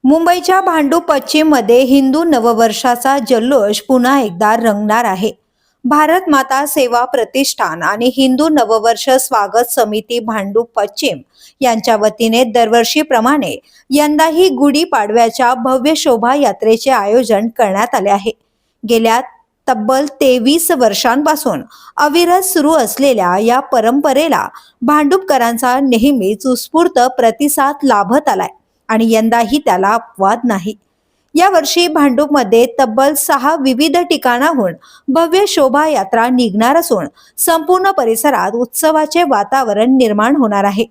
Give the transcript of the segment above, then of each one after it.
मुंबईच्या भांडूप पश्चिममध्ये हिंदू नववर्षाचा जल्लोष पुन्हा एकदा रंगणार आहे. भारत माता सेवा प्रतिष्ठान आणि हिंदू नववर्ष स्वागत समिती भांडूप पश्चिम यांच्या वतीने दरवर्षीप्रमाणे यंदाही गुढीपाडव्याच्या भव्य शोभायात्रेचे आयोजन करण्यात आले आहे. गेल्या तब्बल 23 वर्षांपासून अविरत सुरू असलेल्या या परंपरेला भांडूपकरांचा नेहमीच उत्स्फूर्त प्रतिसाद लाभत आलाय आणि यंदाही त्याला अपवाद नाही. यावर्षी भांडूपमध्ये तब्बल 6 विविध ठिकाणाहून भव्य शोभायात्रा निघणार असून संपूर्ण परिसरात उत्सवाचे वातावरण निर्माण होणार आहे.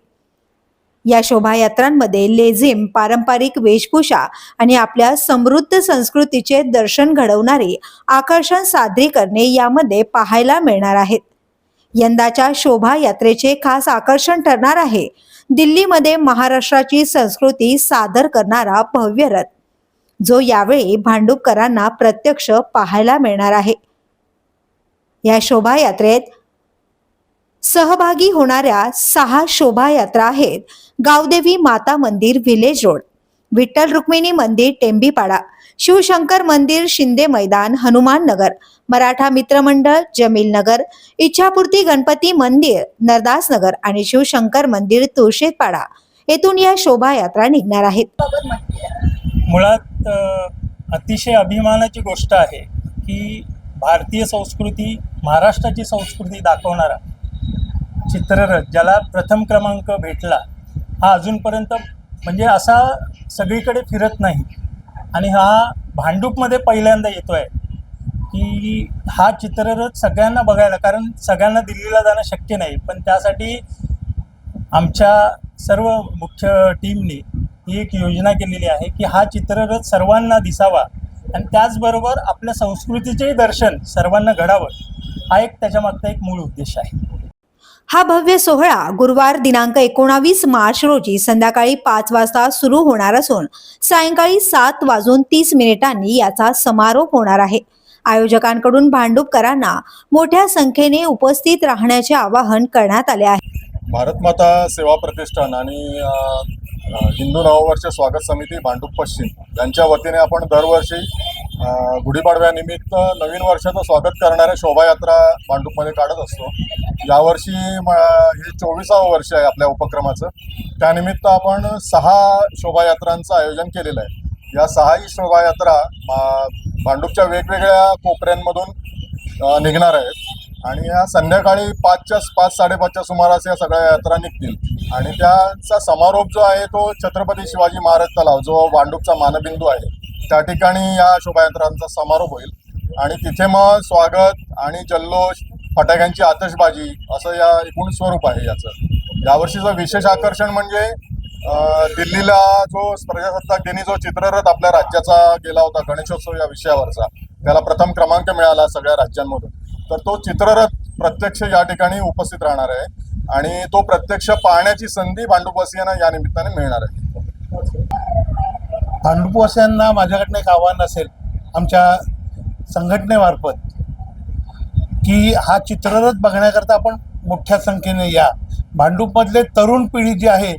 या शोभायात्रांमध्ये लेझिम, पारंपरिक वेशभूषा आणि आपल्या समृद्ध संस्कृतीचे दर्शन घडवणारी आकर्षण सादरीकरणे यामध्ये पाहायला मिळणार आहेत. यंदाच्या शोभायात्रेचे खास आकर्षण ठरणार आहे दिल्लीमध्ये महाराष्ट्राची संस्कृती सादर करणारा भव्य रथ, जो यावेळी भांडूपकरांना प्रत्यक्ष पाहायला मिळणार आहे. या शोभायात्रेत सहभागी होणाऱ्या 6 शोभायात्रा आहेत: गावदेवी माता मंदिर विलेज रोड, विठ्ठल रुक्मिणी मंदिर टेंबीपाडा, शिवशंकर मंदिर शिंदे मैदान हनुमान नगर, मराठा मित्र मंडळ जमील नगर, इच्छापूर्ती गणपती मंदिर नरदास नगर आणि शिवशंकर मंदिर तुळशीपाडा येथून या शोभायात्रा निघणार आहेत. मुळात अतिशय अभिमानाची गोष्ट आहे की भारतीय संस्कृती, महाराष्ट्राची संस्कृती दाखवणारा चित्ररथ ज्याला प्रथम क्रमांक भेटला, हा अजूनपर्यंत म्हणजे असा सगळीकडे फिरत नाही आणि हा भांडूपमध्ये पहिल्यांदा येतो आहे की हा चित्ररथ सगळ्यांना बघायला, कारण सगळ्यांना दिल्लीला जाणं शक्य नाही, पण त्यासाठी आमच्या सर्व मुख्य टीमने ही एक योजना केलेली आहे की हा चित्ररथ सर्वांना दिसावा आणि त्याचबरोबर आपल्या संस्कृतीचेही दर्शन सर्वांना घडावं, हा एक त्याच्यामागचा एक मूळ उद्देश आहे. हा भव्य सोहळा गुरुवार दिनांक 19 मार्च रोजी संध्याकाळी 5 वाजता सुरू होणार असून सायंकाळी 7:30 याचा समारोप होणार आहे. आयोजकांकडून भांडूपकरांना मोठ्या संख्येने उपस्थित राहण्याचे आवाहन करण्यात आले आहे. भारत माता सेवा प्रतिष्ठान आणि हिंदू नववर्ष स्वागत समिती भांडूप पश्चिम यांच्या वतीने आपण दरवर्षी गुढीपाडव्यानिमित्त नवीन वर्षाचं स्वागत करणाऱ्या शोभायात्रा भांडूपमध्ये काढत असतो. यावर्षी हे 24वे वर्ष आहे आपल्या उपक्रमाचं. त्यानिमित्त आपण 6 शोभायात्रांचं आयोजन केलेलं आहे. या 6ही शोभायात्रा भांडूपच्या वेगवेगळ्या कोपऱ्यांमधून निघणार आहेत आणि या संध्याकाळी 5-5:30च्या सुमारास या सगळ्या यात्रा निघतील आणि त्याचा समारोप जो आहे तो छत्रपती शिवाजी महाराज तलाव, जो भांडूपचा मानबिंदू आहे, त्या ठिकाणी या शोभायात्रांचा समारोप होईल आणि तिथे मग स्वागत आणि जल्लोष, फटाक्यांची आतषबाजी असं या एकूण स्वरूप आहे याचं. यावर्षीचं विशेष आकर्षण म्हणजे दिल्लीला जो प्रजासत्ताक दिनी जो चित्ररथ आपल्या राज्याचा गेला होता गणेशोत्सव या विषयावरचा, त्याला प्रथम क्रमांक मिळाला सगळ्या राज्यांमधून, तर तो चित्ररथ प्रत्यक्ष या ठिकाणी उपस्थित राहणार आहे आणि तो प्रत्यक्ष पाहण्याची संधी भांडूपवासियांना या निमित्ताने मिळणार आहे. भांडूपवासियांना माझ्याकडनं एक आव्हान असेल आमच्या संघटनेमार्फत की हा चित्ररथ बघण्याकरता आपण मोठ्या संख्येने या. भांडूपमधले तरुण पिढी जी आहे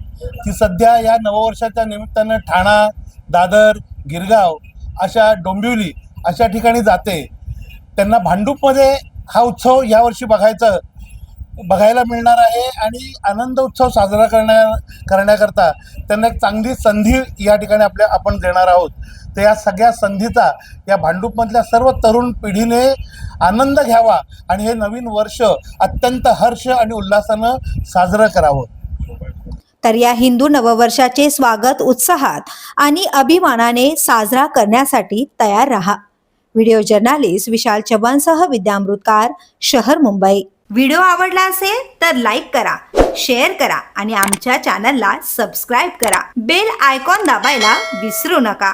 ती सध्या या नववर्षाच्या निमित्तानं ठाणा, दादर, गिरगाव, अशा डोंबिवली अशा ठिकाणी जाते. त्यांना भांडूपमध्ये हा उत्सव यावर्षी बघायला मिळणार आहे आणि आनंद उत्सव साजरा करण्याकरता त्यांना एक चांगली संधी या ठिकाणी आपण देणार आहोत. तर या सगळ्या संधीचा या भांडूपमधल्या सर्व तरुण पिढीने आनंद घ्यावा आणि हे नवीन वर्ष अत्यंत हर्ष आणि उल्हासानं साजरं करावं. तर या हिंदू नववर्षाचे स्वागत उत्साहात आणि अभिमानाने साजरा करण्यासाठी तयार रहा. व्हिडिओ जर्नालिस्ट विशाल चव्हाणसह विद्या अमृतकार, शहर मुंबई. व्हिडिओ आवडला असेल तर लाईक करा, शेअर करा आणि आमच्या चॅनलला सबस्क्राईब करा. बेल आयकॉन दाबायला विसरू नका.